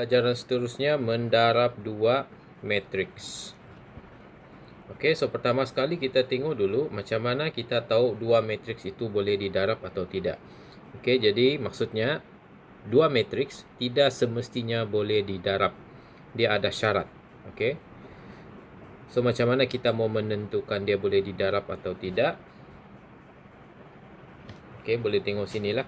pelajaran seterusnya mendarab dua matriks. Okey, so pertama sekali kita tengok dulu macam mana kita tahu dua matriks itu boleh didarab atau tidak. Okey, jadi maksudnya dua matriks tidak semestinya boleh didarab. Dia ada syarat. Okey. So macam mana kita mau menentukan dia boleh didarab atau tidak? Okey, boleh tengok sinilah.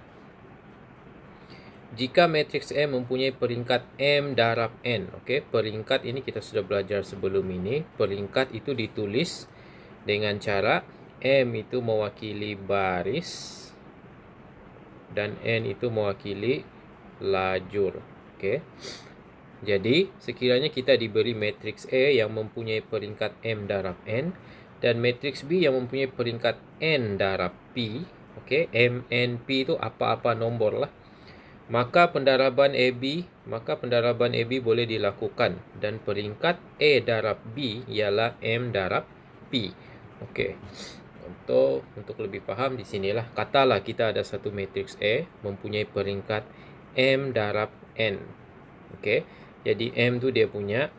Jika matriks M mempunyai peringkat M darab N. Okey, peringkat ini kita sudah belajar sebelum ini. Peringkat itu ditulis dengan cara M itu mewakili baris dan N itu mewakili lajur. Okey. Jadi, sekiranya kita diberi matriks A yang mempunyai peringkat M darab N dan matriks B yang mempunyai peringkat N darab P. Okey, M, N, P itu apa-apa nombor lah. Maka pendaraban AB boleh dilakukan dan peringkat A darab B ialah M darab P. Okey. Untuk lebih faham di sinilah, katalah kita ada satu matriks A mempunyai peringkat M darab N. Okey. Jadi M tu dia punya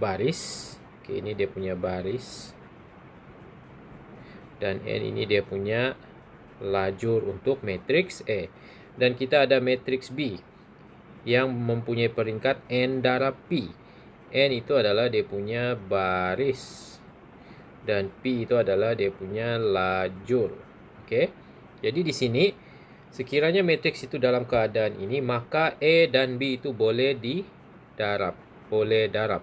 baris. Okey, ini dia punya baris. Dan N ini dia punya lajur untuk matriks A. Dan kita ada matriks B yang mempunyai peringkat N darab P. N itu adalah dia punya baris dan P itu adalah dia punya lajur. Okey. Jadi di sini sekiranya matriks itu dalam keadaan ini, maka A dan B itu boleh didarab, boleh darab.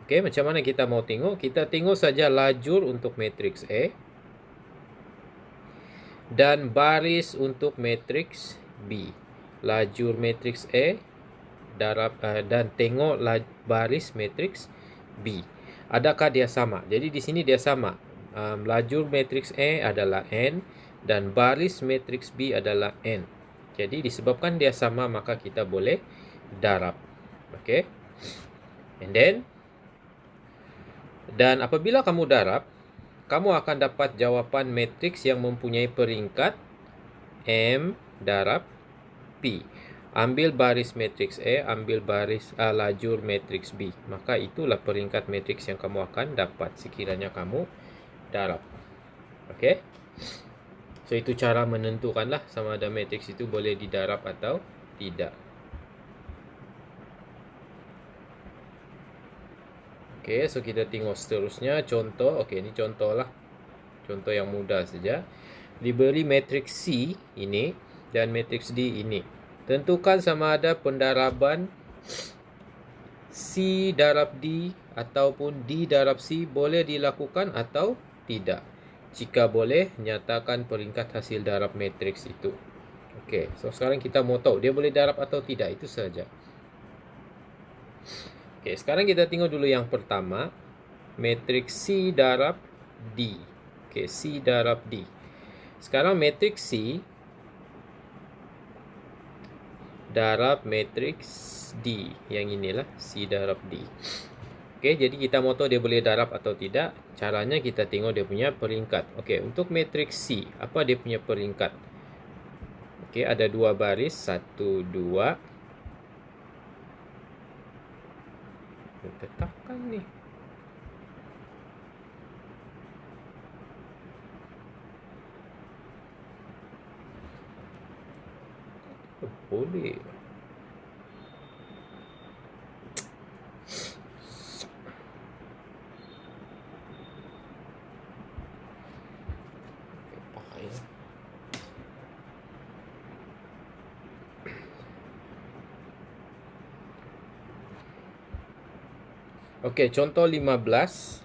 Okey, macam mana kita mau tengok? Kita tengok saja lajur untuk matriks A dan baris untuk matriks B. Lajur matriks A darab dan tengok baris matriks B. Adakah dia sama? Jadi di sini dia sama. Lajur matriks A adalah N dan baris matriks B adalah N. Jadi disebabkan dia sama, maka kita boleh darab. Okey. Dan apabila kamu darab, kamu akan dapat jawapan matriks yang mempunyai peringkat M darab P. Ambil baris matriks A, ambil baris lajur matriks B. Maka itulah peringkat matriks yang kamu akan dapat sekiranya kamu darab. Okey. So itu cara menentukanlah sama ada matriks itu boleh didarab atau tidak. Okey, so kita tengok seterusnya contoh. Okey, ini contohlah. Contoh yang mudah saja. Diberi matriks C ini dan matriks D ini. Tentukan sama ada pendaraban C darab D ataupun D darab C boleh dilakukan atau tidak. Jika boleh, nyatakan peringkat hasil darab matriks itu. Okey, so sekarang kita mau tahu dia boleh darab atau tidak, itu saja. Okey, sekarang kita tengok dulu yang pertama, matriks C darab D. Okey, C darab D. Sekarang matriks C darab matriks D. Yang inilah C darab D. Okey, jadi kita mau tahu dia boleh darab atau tidak. Caranya kita tengok dia punya peringkat. Okey, untuk matriks C, apa dia punya peringkat? Okey, ada dua baris, 1, 2. Tetapkan ni. Boleh. Okey, contoh 15.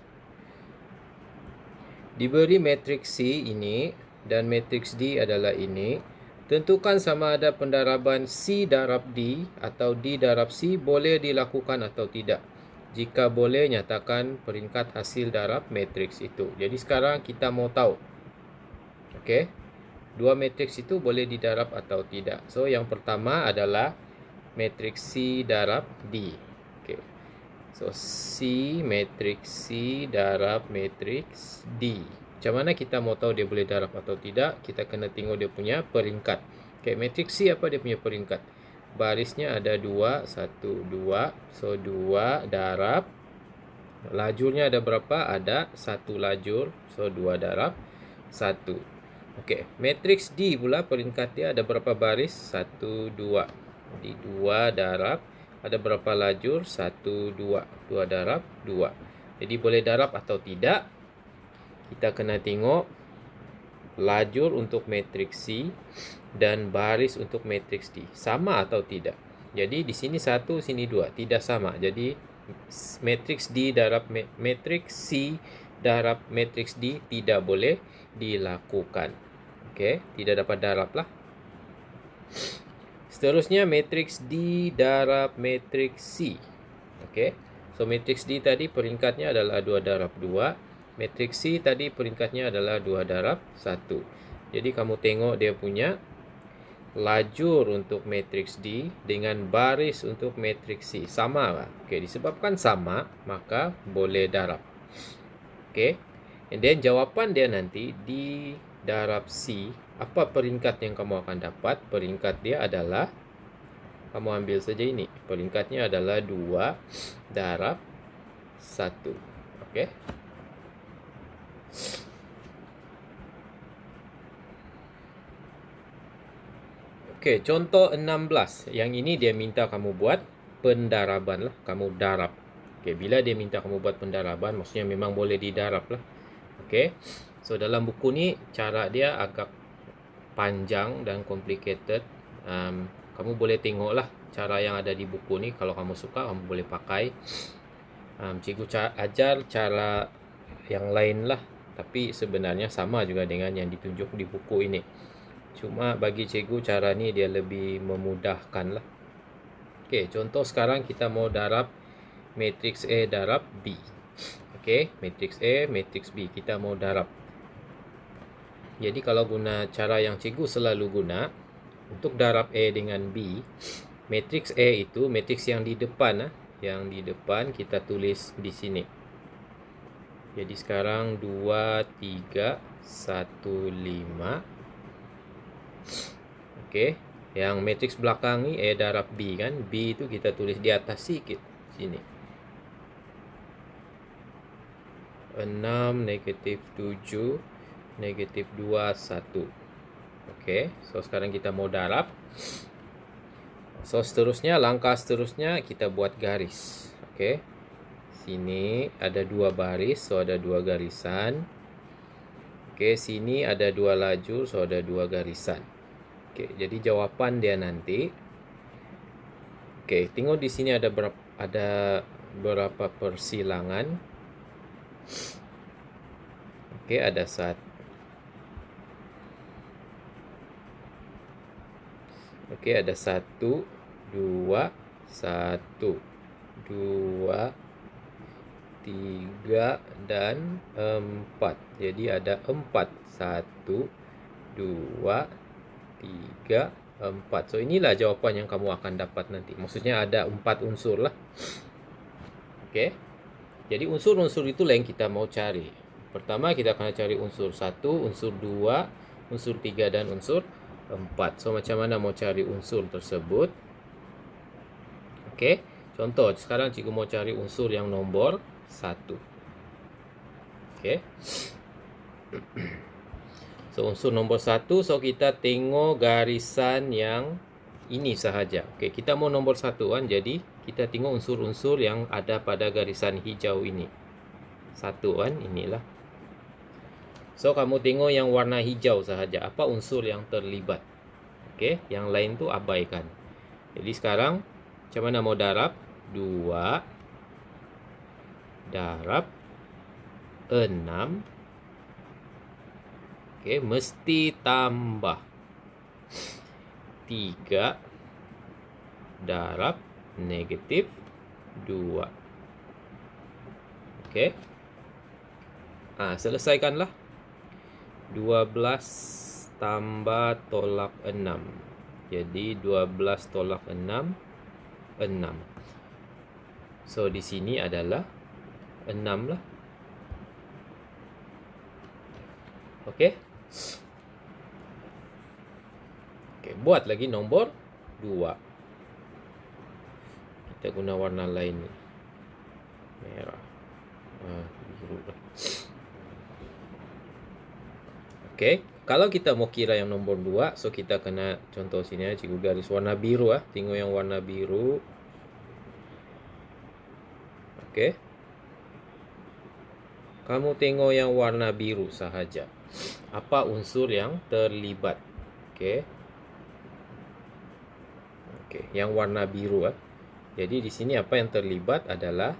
Diberi matriks C ini dan matriks D adalah ini. Tentukan sama ada pendaraban C darab D atau D darab C boleh dilakukan atau tidak. Jika boleh, nyatakan peringkat hasil darab matriks itu. Jadi sekarang kita mau tahu. Okey. Dua matriks itu boleh didarab atau tidak. So yang pertama adalah matriks C darab D. Okey. So, C matriks C darab matriks D. Macam mana kita mau tahu dia boleh darab atau tidak? Kita kena tengok dia punya peringkat. Okay, matriks C apa dia punya peringkat? barisnya ada 2, 1, 2. So 2 darab, lajurnya ada berapa? Ada 1 lajur. So 2 darab 1. Oke, matriks D pula peringkat dia ada berapa baris? 1, 2. Jadi 2 darab, ada berapa lajur? 1, 2. 2 darab 2. Jadi boleh darab atau tidak? Kita kena tengok lajur untuk matriks C dan baris untuk matriks D sama atau tidak. Jadi di sini 1, sini 2, tidak sama. Jadi matriks D darab matriks C darab matriks D tidak boleh dilakukan. Okey, tidak dapat darab lah. Seterusnya matriks D darab matriks C. Okey. So matriks D tadi peringkatnya adalah 2 darab 2. Matriks C tadi peringkatnya adalah 2 darab 1. Jadi kamu tengok dia punya lajur untuk matriks D dengan baris untuk matriks C. Sama lah. Okay, disebabkan sama, maka boleh darab. Okay. And then jawapan dia nanti D darab C. Apa peringkat yang kamu akan dapat? Peringkat dia adalah, kamu ambil saja ini. Peringkatnya adalah 2 darab 1. Okay. Okey, contoh 16. Yang ini dia minta kamu buat pendaraban lah. Kamu darab. Okey, bila dia minta kamu buat pendaraban, maksudnya memang boleh didarab lah. Okey. So, dalam buku ni, cara dia agak panjang dan complicated. Kamu boleh tengok lah cara yang ada di buku ni. Kalau kamu suka, kamu boleh pakai. Cikgu ajar cara yang lain lah. Tapi sebenarnya sama juga dengan yang ditunjuk di buku ini. Cuma bagi cikgu cara ni dia lebih memudahkan lah. Okey, contoh sekarang kita mau darab matriks A darab B. Okey, matriks A, matriks B. Kita mau darab. Jadi kalau guna cara yang cikgu selalu guna, untuk darab A dengan B, matriks A itu matriks yang di depan. Yang di depan kita tulis di sini. Jadi sekarang 2, 3, 1, 5. Okey, yang matriks belakang ni A darab B kan. B itu kita tulis di atas sikit sini. 6, negatif 7, negatif 2, 1. Okey, so sekarang kita mau darab. So seterusnya, langkah seterusnya kita buat garis. Okey, sini ada 2 baris, so ada 2 garisan. Okey, sini ada 2 lajur, so ada 2 garisan. Okey, jadi jawapan dia nanti. Okey, tengok di sini ada berapa persilangan. Okey, ada 1. Okey, ada 1, 2, 1, 2, 3 dan 4. Jadi ada 4. 1, 2, 3, 4. So inilah jawapan yang kamu akan dapat nanti. Maksudnya ada 4 unsur lah. Okey. Jadi unsur-unsur itulah yang kita mau cari. Pertama kita akan cari unsur 1, unsur 2, unsur 3 dan unsur 4. So macam mana mau cari unsur tersebut? Okey. Contoh sekarang cikgu mau cari unsur yang nombor 1. Okey. So unsur nombor 1, so kita tengok garisan yang ini sahaja. Okey, kita mau nombor 1 kan. Jadi kita tengok unsur-unsur yang ada pada garisan hijau ini. 1 kan, inilah. So kamu tengok yang warna hijau sahaja. Apa unsur yang terlibat? Okey, yang lain tu abaikan. Jadi sekarang macam mana mau darab? 2 darab 6. Okey, mesti tambah 3 darab negatif 2. Okey. Selesaikanlah. 12 tambah tolak 6. Jadi 12 tolak 6, 6. So di sini adalah 6 lah. Okey. Okey, buat lagi nombor 2. kita guna warna lain ni. Merah. Biru lah. Okey, kalau kita mau kira yang nombor 2, so kita kena contoh sini cikgu garis warna biru Tengok yang warna biru. Okey. Kamu tengok yang warna biru sahaja. Apa unsur yang terlibat? Okey. Okey, yang warna biru Jadi di sini apa yang terlibat adalah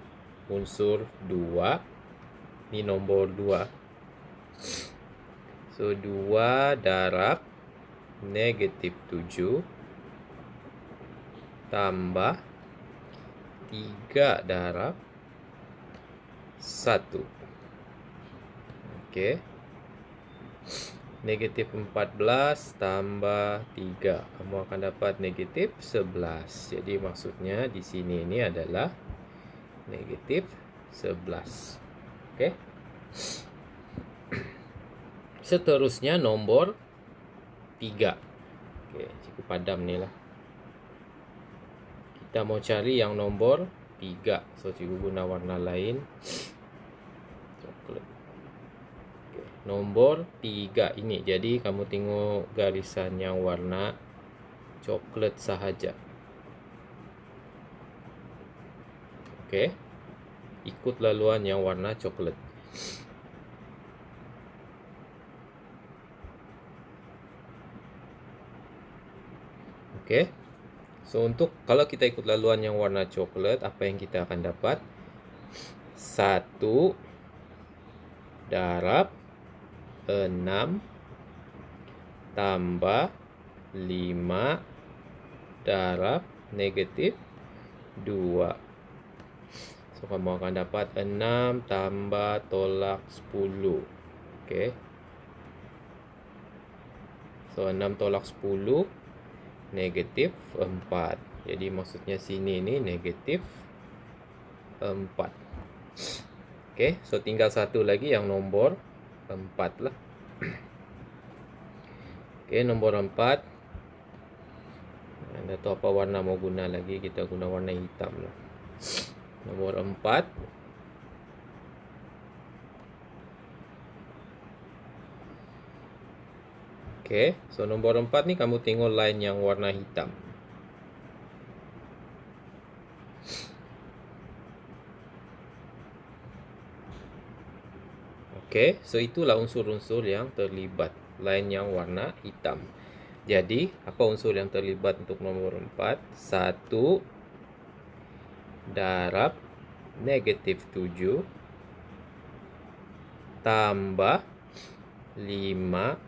unsur 2. Ini nombor 2. So 2 darab negatif 7 tambah 3 darab 1. Okey. Negatif 14 tambah 3. Kamu akan dapat negatif 11. Jadi maksudnya di sini ini adalah negatif 11. Okey. Seterusnya nombor 3. Okey, cikgu padam ni lah. Kita mau cari yang nombor 3. So cikgu guna warna lain. Coklat. Nombor 3 ini. Jadi kamu tengok garisan yang warna coklat sahaja. Okey. Ikut laluan yang warna coklat. Okey. So untuk kalau kita ikut laluan yang warna coklat, apa yang kita akan dapat? 1 darab 6 tambah 5 darab negatif 2. So kamu akan dapat 6 tambah tolak 10. Okey. So 6 tolak 10 negatif 4. Jadi maksudnya sini ni negatif 4. Okey, so tinggal satu lagi yang nombor 4 lah. Okey, nombor 4. Anda tahu apa warna mau guna lagi, kita guna warna hitam lah. Nombor 4. Okey, so nombor 4 ni kamu tengok line yang warna hitam. Okey, so itulah unsur-unsur yang terlibat, line yang warna hitam. Jadi, apa unsur yang terlibat untuk nomor 4? 1 darab negatif 7 tambah 5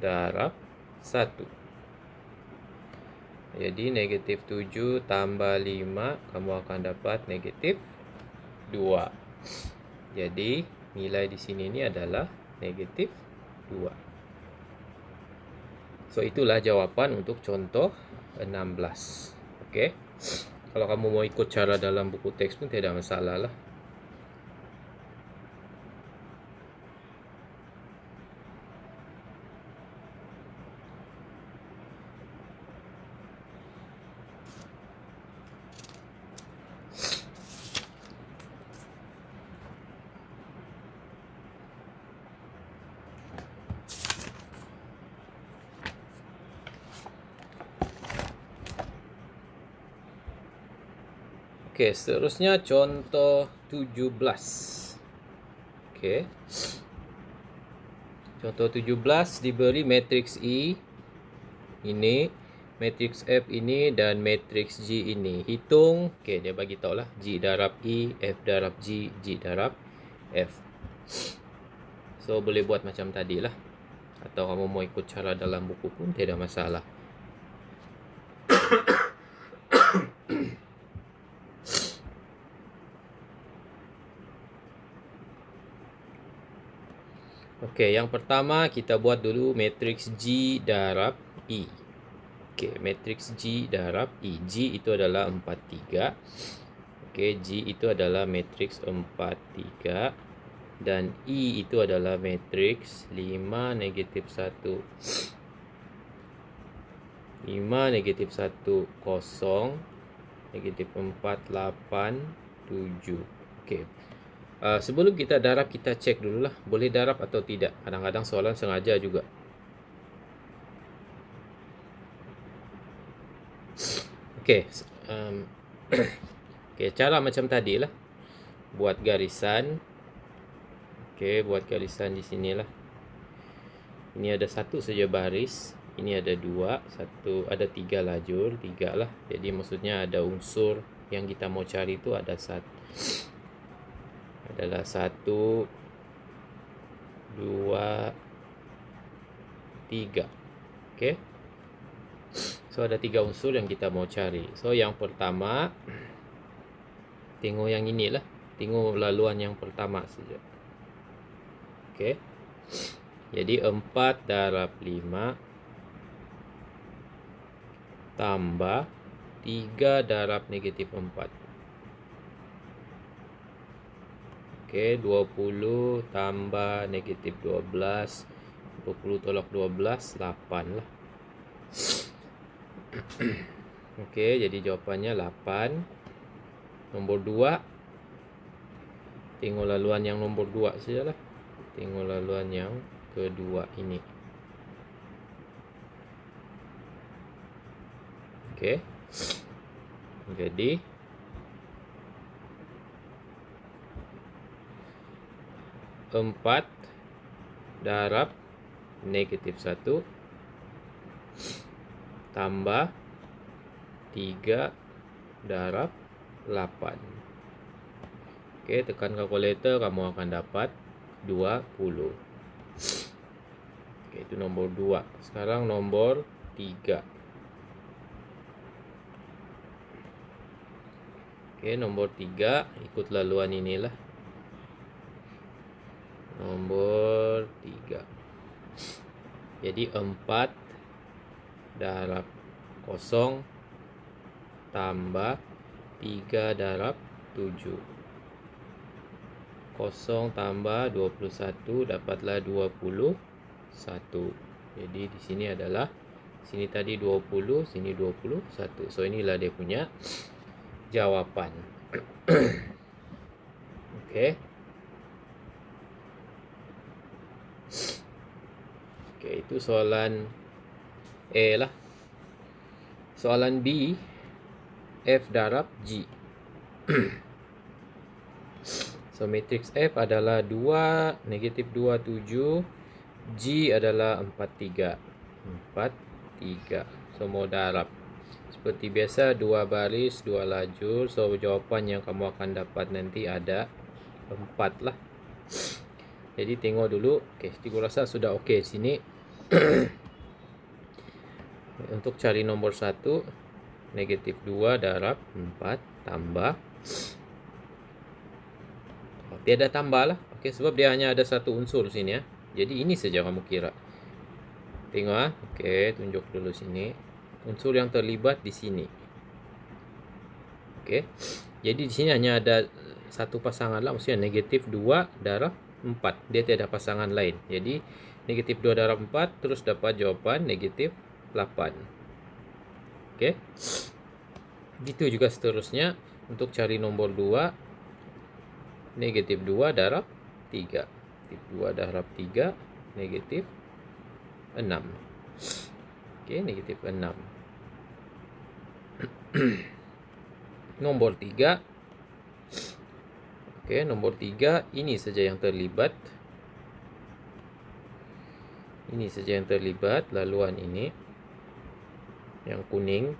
darab 1. Jadi negatif 7 tambah 5, kamu akan dapat negatif 2. Jadi nilai di sini ini adalah negatif 2. So itulah jawapan untuk contoh 16. Okey. Kalau kamu mau ikut cara dalam buku teks pun tidak masalah lah. Okey, seterusnya contoh 17. Okey. Contoh 17 diberi matriks E ini, matriks F ini dan matriks G ini. Hitung, okey, dia bagi tahu lah G darab E, F darab G, G darab F. So boleh buat macam tadi lah. Atau kamu mau ikut cara dalam buku pun tidak masalah. Okey, yang pertama kita buat dulu matriks G darab E. Okey, matriks G darab E. G itu adalah 4, 3. Okey, G itu adalah matriks 4, 3. Dan E itu adalah matriks 5, negatif 1. 5, negatif 1, 0. Negatif 4, 8, 7. Okey. Sebelum kita darab, kita cek dulu lah. Boleh darab atau tidak. Kadang-kadang soalan sengaja juga. Okey. Okey, cara macam tadi lah. Buat garisan. Okey, buat garisan di sinilah. Ini ada satu saja baris. Ini ada 2, satu, ada 3 lajur, 3 lah. Jadi maksudnya ada unsur yang kita mau cari itu ada adalah 1, 2, 3. Okey. So ada 3 unsur yang kita mau cari. So yang pertama, tengok yang inilah. Tengok laluan yang pertama saja. Okey. Jadi 4 darab 5 tambah 3 darab negatif 4. Okey, 20 tambah negatif 12. 20 tolak 12, 8 lah. Okey, jadi jawapannya 8. Nombor 2. Tengok laluan yang nombor 2 sajalah. Tengok laluan yang kedua ini. Okey. Jadi 4 darab negatif 1 tambah 3 darab 8. Okey, tekan kalkulator, kamu akan dapat 20. Okey, itu nombor 2. Sekarang nombor 3. Okey, nombor 3 ikut laluan inilah. Nombor 3. Jadi 4 darab 0 tambah 3 darab 7. 0 tambah 21 dapatlah 21. Jadi di sini adalah, sini tadi 20, sini 21. So inilah dia punya jawapan. Okey. Okey, itu soalan A lah. Soalan B, F darab G. So matriks F adalah 2, negatif 2, 7. G adalah 4, 3. 4, 3. So mau darab. Seperti biasa, 2 baris, 2 lajur. So jawapan yang kamu akan dapat nanti ada 4 lah. Jadi tengok dulu. Okey, saya rasa sudah okey sini. Untuk cari nomor 1, negatif 2 darab 4 tambah, tiada tambah lah. Okey, sebab dia hanya ada satu unsur sini ya. Jadi ini saja kamu kira. Tengok ah. Okey, tunjuk dulu sini. Unsur yang terlibat di sini. Okey. Jadi di sini hanya ada satu pasangan lah, maksudnya negatif 2 darab 4. Dia tiada pasangan lain. Jadi negatif 2 darab 4 terus dapat jawapan negatif 8. Okey. Gitu juga seterusnya untuk cari nomor 2, negatif 2 darab 3. Negatif 2 darab 3, negatif 6. Okey, negatif 6. Nomor 3. Okey, nomor 3 ini saja yang terlibat. Ini saja yang terlibat, laluan ini yang kuning.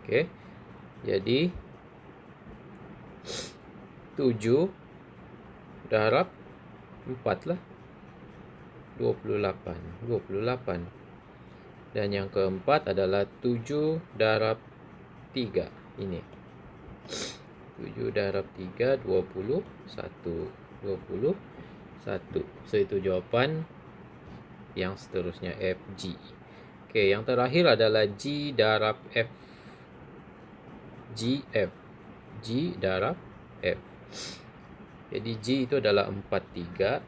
Okey. Jadi 7 darab 4 lah. 28. 28. Dan yang keempat adalah 7 darab 3. Ini 7 darab 3, 21. 21. So itu jawapan yang seterusnya, FG. Okey, yang terakhir adalah G darab F. GF. G darab F. Jadi G itu adalah 4, 3.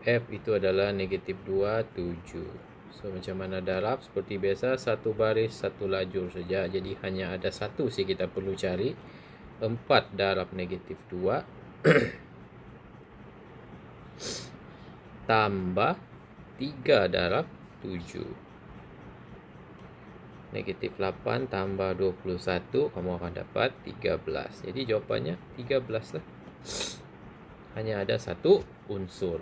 F itu adalah negatif 2, 7. So macam mana darab? Seperti biasa, satu baris satu lajur saja. Jadi hanya ada satu sih kita perlu cari. 4 darab negatif 2 tambah 3 darab 7. Negatif 8 tambah 21, kamu akan dapat 13. Jadi jawapannya 13 lah. Hanya ada satu unsur.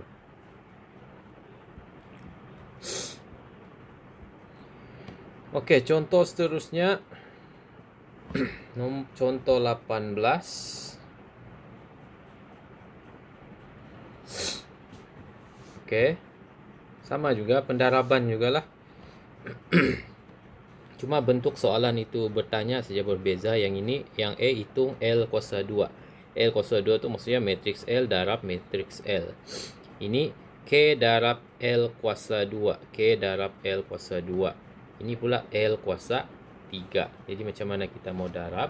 Oke, contoh seterusnya. Contoh 18. Oke. Sama juga, pendaraban juga lah. Cuma bentuk soalan itu bertanya saja berbeza. Yang ini, yang E hitung L kuasa 2. L kuasa 2 itu maksudnya matriks L darab matriks L. Ini K darab L kuasa 2. K darab L kuasa 2. Ini pula L kuasa 3. Jadi macam mana kita mau darab?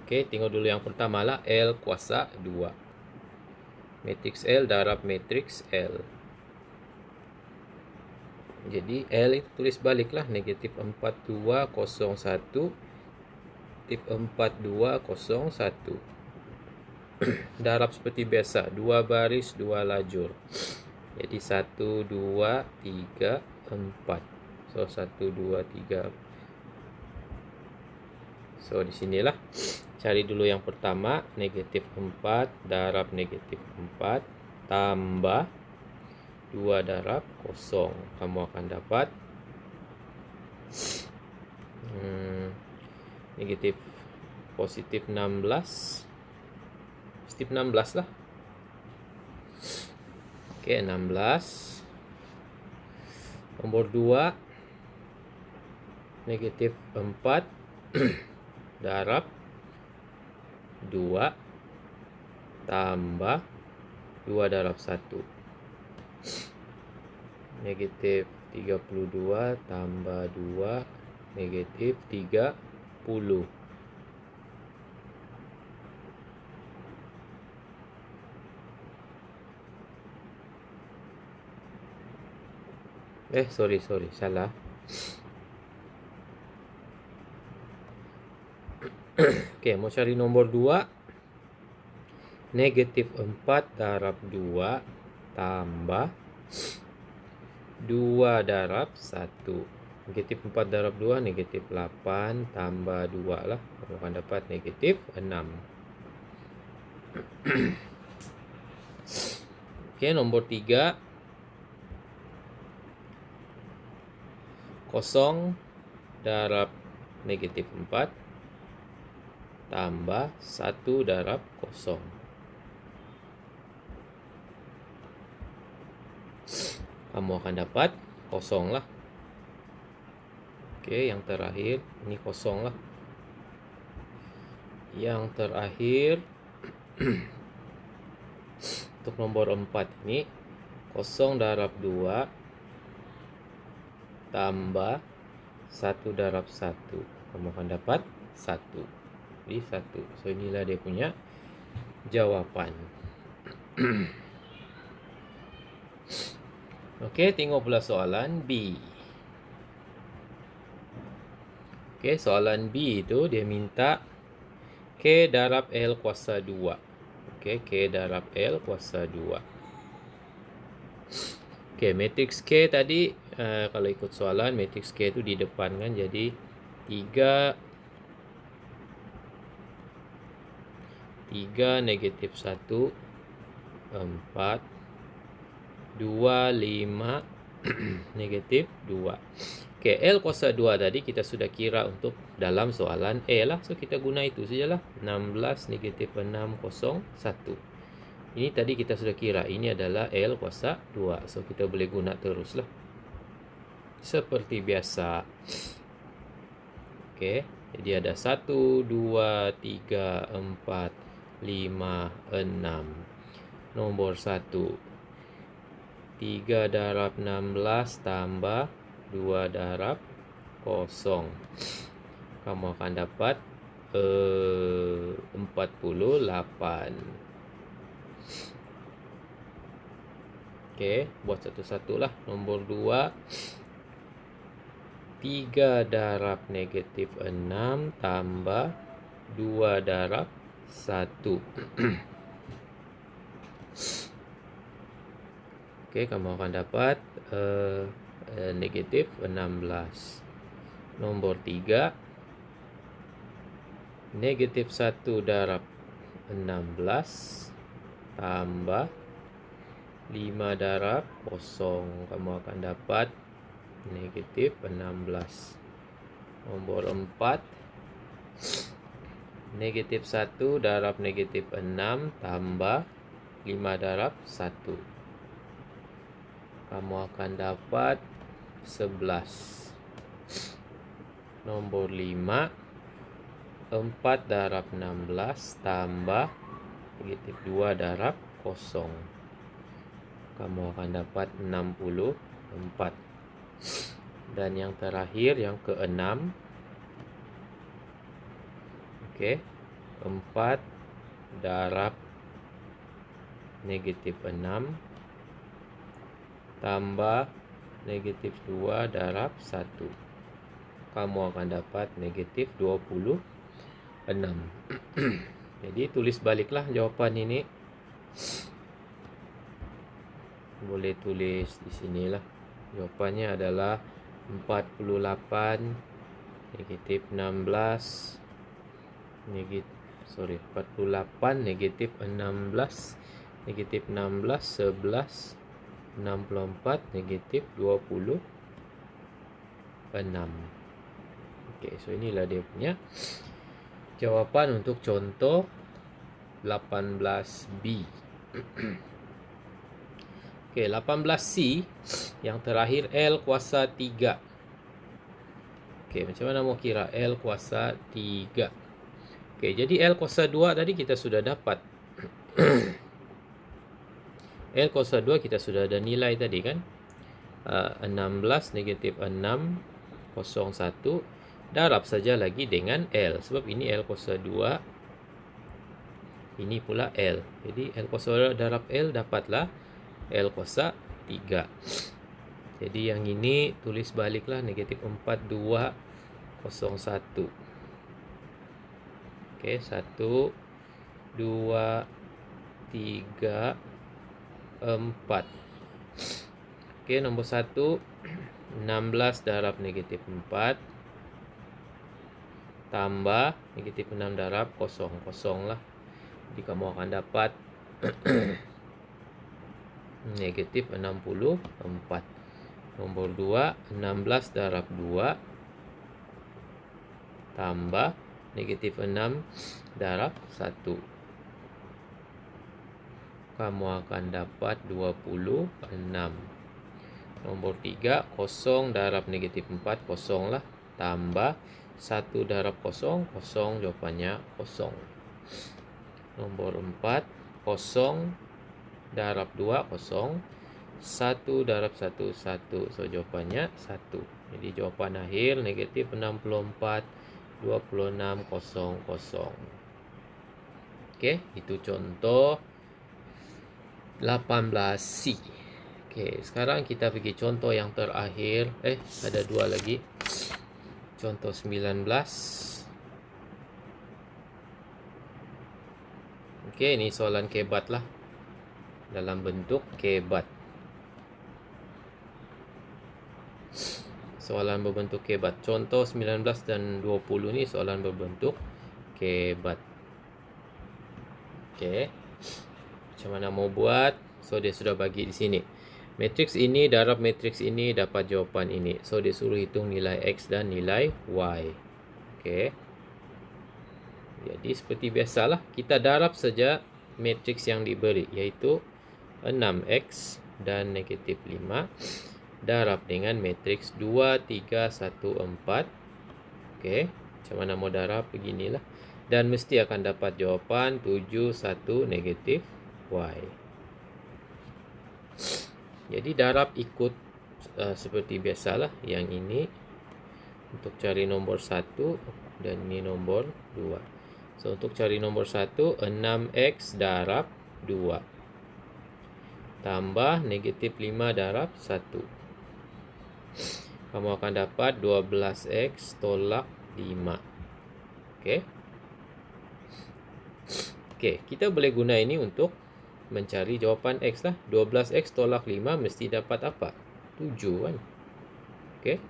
Oke, tengok dulu yang pertama lah. L kuasa 2. Matriks L darab matriks L. Jadi L itu tulis balik lah. Negatif 4201. Negatif 4201. Darab seperti biasa. 2 baris 2 lajur. Jadi 1, 2, 3, 4. So 1, 2, 3. So di sinilah. Cari dulu yang pertama. Negatif 4 darab negatif 4 tambah 2 darab 0. Kamu akan dapat negatif positif 16. Positif 16 lah. Oke, 16. Nomor 2. Negatif 4 darab 2 tambah 2 darab 1. Negatif 32 tambah 2 negatif 30. Sorry, salah. Oke, mau cari nomor 2. Negatif 4 darab 2 tambah 2 darab 1. Negatif 4 darab 2 negatif 8 tambah 2 lah. Kamu akan dapat negatif 6. Oke, nomor 3. 0 darab negatif 4 tambah 1 darab 0. Kamu akan dapat 0 lah. Oke, yang terakhir ini 0 lah. Yang terakhir untuk nomor 4 ini 0 darab 2 tambah 1 darab 1. Kamu akan dapat 1. Jadi 1. So inilah dia punya jawapan. Oke, tengok pula soalan B. Oke, soalan B itu dia minta K darab L kuasa 2. Oke, K darab L kuasa 2. Oke, matriks K tadi kalau ikut soalan matriks K itu di depan kan, jadi 3 negatif 1 4 2 5 negatif 2. Oke, L kuasa 2 tadi kita sudah kira untuk dalam soalan E lah. So kita guna itu sajalah. 16 negatif 6 0 1. Ini tadi kita sudah kira. Ini adalah L kuasa 2. So kita boleh guna teruslah. Seperti biasa. Oke, jadi ada 1, 2, 3, 4, 5, 6. Nomor 1. 3 darab 16 tambah 2 darab 0. Kamu akan dapat 48. Oke, buat satu-satu lah. Nombor 2, 3 darab negatif 6 tambah 2 darab 1. Oke, kamu akan dapat negatif 16. Nomor 3, negatif 1 darab 16 tambah 5 darab 0. Kamu akan dapat negatif 16. Nomor 4, negatif 1 darab negatif 6 tambah 5 darab 1. Kamu akan dapat 11. Nomor 5, 4 darab 16 tambah negatif 2 darab 0. Kamu akan dapat 64. Dan yang terakhir, yang ke-6. Oke, 4 darab negatif 6 tambah negatif 2 darab 1. Kamu akan dapat negatif 26. Jadi tulis baliklah jawapan ini. Boleh tulis di sinilah. Jawapannya adalah 48 negatif 16 48 negatif 16 negatif 16 11 64 negatif 26. Oke, so inilah dia punya jawapan untuk contoh 18B. Oke, 18C yang terakhir, L kuasa 3. Oke, macam mana mau kira L kuasa 3? Oke, jadi L kuasa 2 tadi kita sudah dapat. L kuasa 2 kita sudah ada nilai tadi kan. 16 negatif 6 01. Darab saja lagi dengan L. Sebab ini L kuasa 2. Ini pula L. Jadi L kuasa 2 darab L dapatlah L kuasa 3. Jadi yang ini tulis baliklah negatif 4201. Oke, 1, 2, 3, 4. Oke, nombor 1, 16 darab negatif 4 tambah negatif 6 darab 0 lah. Jadi kamu akan dapat negatif 64. Nomor 2, 16 darab 2 tambah negatif 6 darab 1. Kamu akan dapat 26. Nomor 3, 0 darab negatif 4, 0 lah. Tambah 1 darab 0, 0, jawapannya 0. Nomor 4, 0 darab 2, 0. 1 darab 1, 1. So, jawapannya 1. Jadi, jawapan akhir negatif 64, 26, 00. Oke, itu contoh 18C. Oke, sekarang kita pergi contoh yang terakhir. Ada dua lagi. Contoh 19. Oke, ini soalan kebat lah. Dalam bentuk kebat. Soalan berbentuk kebat. Contoh 19 dan 20 ini soalan berbentuk kebat. Oke. Macam mana mau buat? So, dia sudah bagi di sini. Matriks ini darab matriks ini dapat jawapan ini. So, dia suruh hitung nilai X dan nilai Y. Oke. Jadi, seperti biasalah. Kita darab saja matriks yang diberi. Iaitu 6X dan negatif 5. Darab dengan matriks 2, 3, 1, 4. Oke. Macam mana mau darab? Beginilah. Dan mesti akan dapat jawapan 7, 1, negatif Y. Jadi darab ikut seperti biasalah. Yang ini untuk cari nomor 1 dan ini nomor 2. So, untuk cari nomor 1, 6X darab 2 tambah negatif 5 darab 1. Kamu akan dapat 12x tolak 5. Okey. Okey, kita boleh guna ini untuk mencari jawapan x lah. 12x tolak 5 mesti dapat apa? 7 kan? Okey.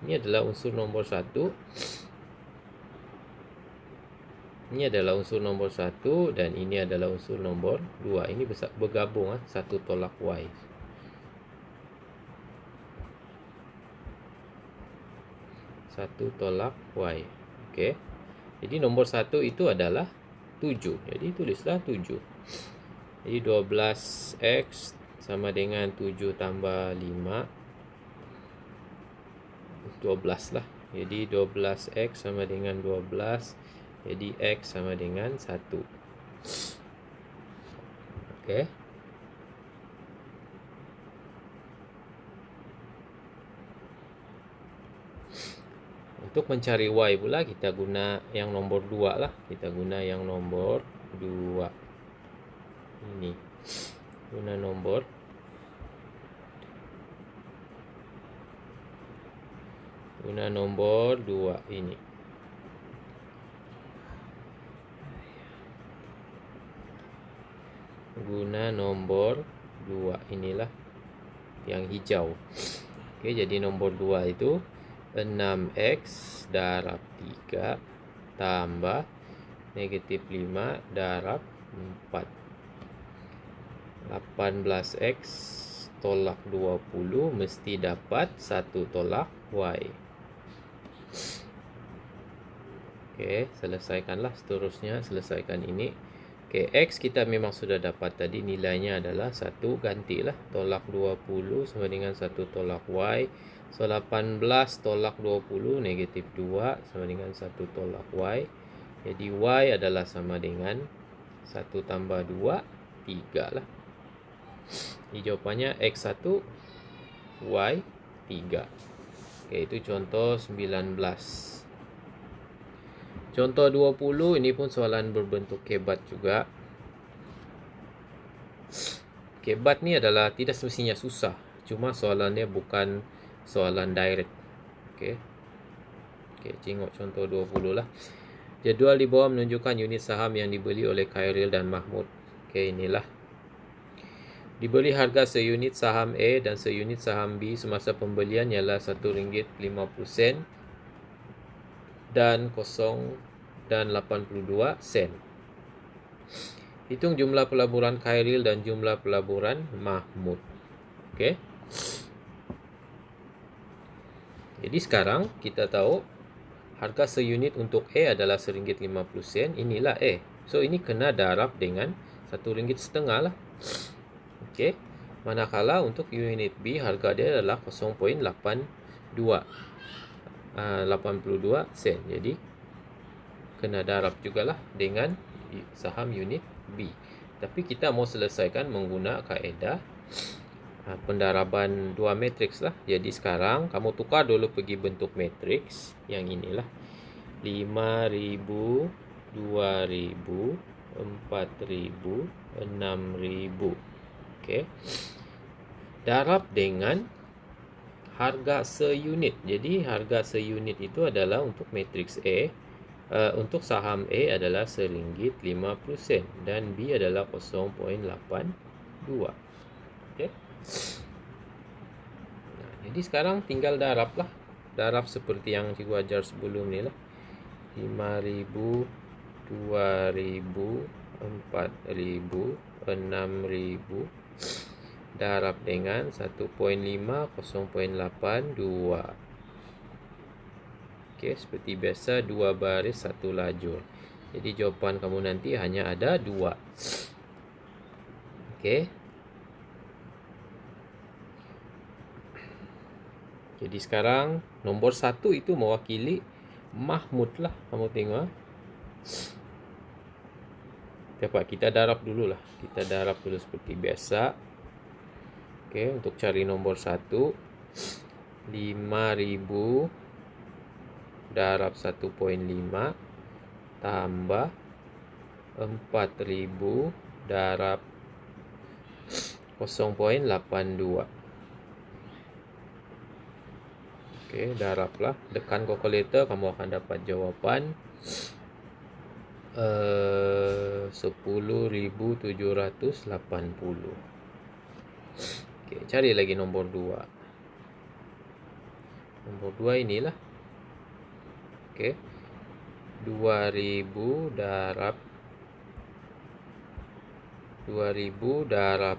Ini adalah unsur nombor 1. Ini adalah unsur nombor 1 dan ini adalah unsur nombor 2. Ini bergabung 1 tolak y. Satu tolak y. Okey. Jadi nombor 1 itu adalah 7. Jadi tulislah 7. Jadi 12x sama dengan 7 tambah 5. 12 lah. Jadi 12x sama dengan 12. Jadi x sama dengan 1. Okey. Untuk mencari y pula kita guna yang nombor 2 lah. Kita guna yang nombor 2. Ini. Guna nomor nomor 2 ini. Guna nomor 2 inilah yang hijau. Okey, jadi nombor 2 itu 6x darab 3 tambah negatif 5 darab 4. 18x tolak 20 mesti dapat 1 tolak y. Okey, selesaikanlah seterusnya. Selesaikan ini. Okey, x kita memang sudah dapat tadi. Nilainya adalah 1. Gantilah. Tolak 20 sama dengan 1 tolak y. So, 18 tolak 20 negatif 2 sama dengan 1 tolak y. Jadi, y adalah sama dengan 1 tambah 2, 3 lah. Ini jawapannya x1, y 3. Okey, itu contoh 19. Contoh 20, ini pun soalan berbentuk kebat juga. Kebat ni adalah tidak semestinya susah. Cuma soalannya bukan soalan direct. Okey. Okey, tengok contoh 20 lah. Jadual di bawah menunjukkan unit saham yang dibeli oleh Khairil dan Mahmud. Okey, inilah. Dibeli harga seunit saham A dan seunit saham B semasa pembelian ialah RM1.50 dan 82 sen. Hitung jumlah pelaburan Khairil dan jumlah pelaburan Mahmud. Okey. Jadi sekarang kita tahu harga seunit untuk A adalah RM1.50. Inilah A. So ini kena darab dengan RM1.50 lah. Okey. Manakala untuk unit B harga dia adalah 0.82 sen. Jadi kena darab jugalah dengan saham unit B. Tapi kita mau selesaikan menggunakan kaedah pendaraban dua matriks lah. Jadi sekarang kamu tukar dulu pergi bentuk matriks yang inilah. 5,000, 2,000, 4,000, 6,000. Okey. Darab dengan harga seunit. Jadi harga seunit itu adalah untuk matriks A. Untuk saham A adalah RM1.50 dan B adalah 0.82. Okey. Nah, jadi sekarang tinggal darab lah. Darab seperti yang cikgu ajar sebelum ni lah. 5,000, 2,000, 4,000, 6,000 darab dengan 1.5, 0.82. Okey, seperti biasa 2 baris 1 lajur. Jadi jawapan kamu nanti hanya ada 2. Okey. Jadi sekarang nombor 1 itu mewakili Mahmud lah. Kamu tengok. Dapat kita darab dulu lah. Kita darab dulu seperti biasa. Okey, untuk cari nombor 1, 5,000 darab 1.5 tambah 4,000 darab 0.82. Oke, darablah, tekan kalkulator, kamu akan dapat jawapan 10.780. Oke, cari lagi nombor 2. Nomor 2 inilah. Oke. 2000 darab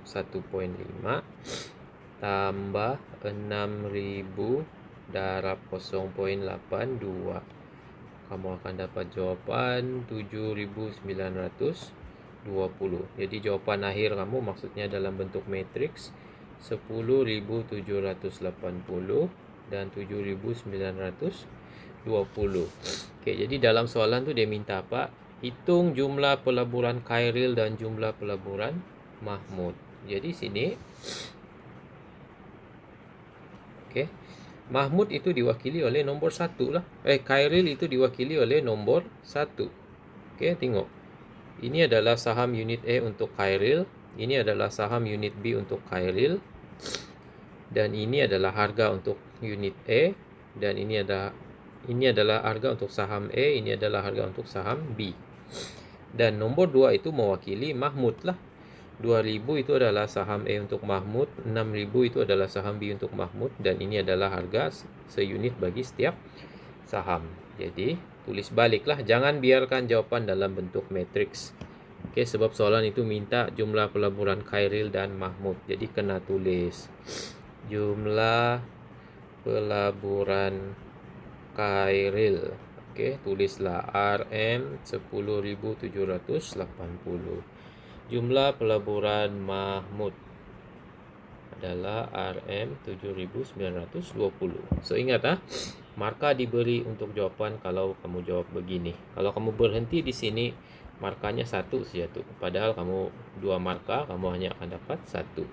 1.5 tambah 6.000 darab 0.82. Kamu akan dapat jawapan 7.920. Jadi jawapan akhir kamu maksudnya dalam bentuk matriks 10.780 dan 7.920. Oke, jadi dalam soalan tuh dia minta apa? Hitung jumlah pelaburan Khairil dan jumlah pelaburan Mahmud. Jadi sini, oke, Mahmud itu diwakili oleh nomor 1 lah. Khairil itu diwakili oleh nomor 1. Oke, tengok. Ini adalah saham unit A untuk Khairil. Ini adalah saham unit B untuk Khairil. Dan ini adalah harga untuk unit A. Dan ini adalah harga untuk saham A. Ini adalah harga untuk saham B. Dan nomor 2 itu mewakili Mahmud lah. 2.000 itu adalah saham A untuk Mahmud, 6.000 itu adalah saham B untuk Mahmud, dan ini adalah harga seunit bagi setiap saham. Jadi tulis baliklah, jangan biarkan jawapan dalam bentuk matriks. Oke, sebab soalan itu minta jumlah pelaburan Khairil dan Mahmud. Jadi kena tulis jumlah pelaburan Khairil. Oke, tulislah RM 10.780. Jumlah pelaburan Mahmud adalah RM 7.920. So ingat markah diberi untuk jawapan kalau kamu jawab begini. Kalau kamu berhenti di sini, markanya 1 saja tuh. Padahal kamu 2 markah, kamu hanya akan dapat 1.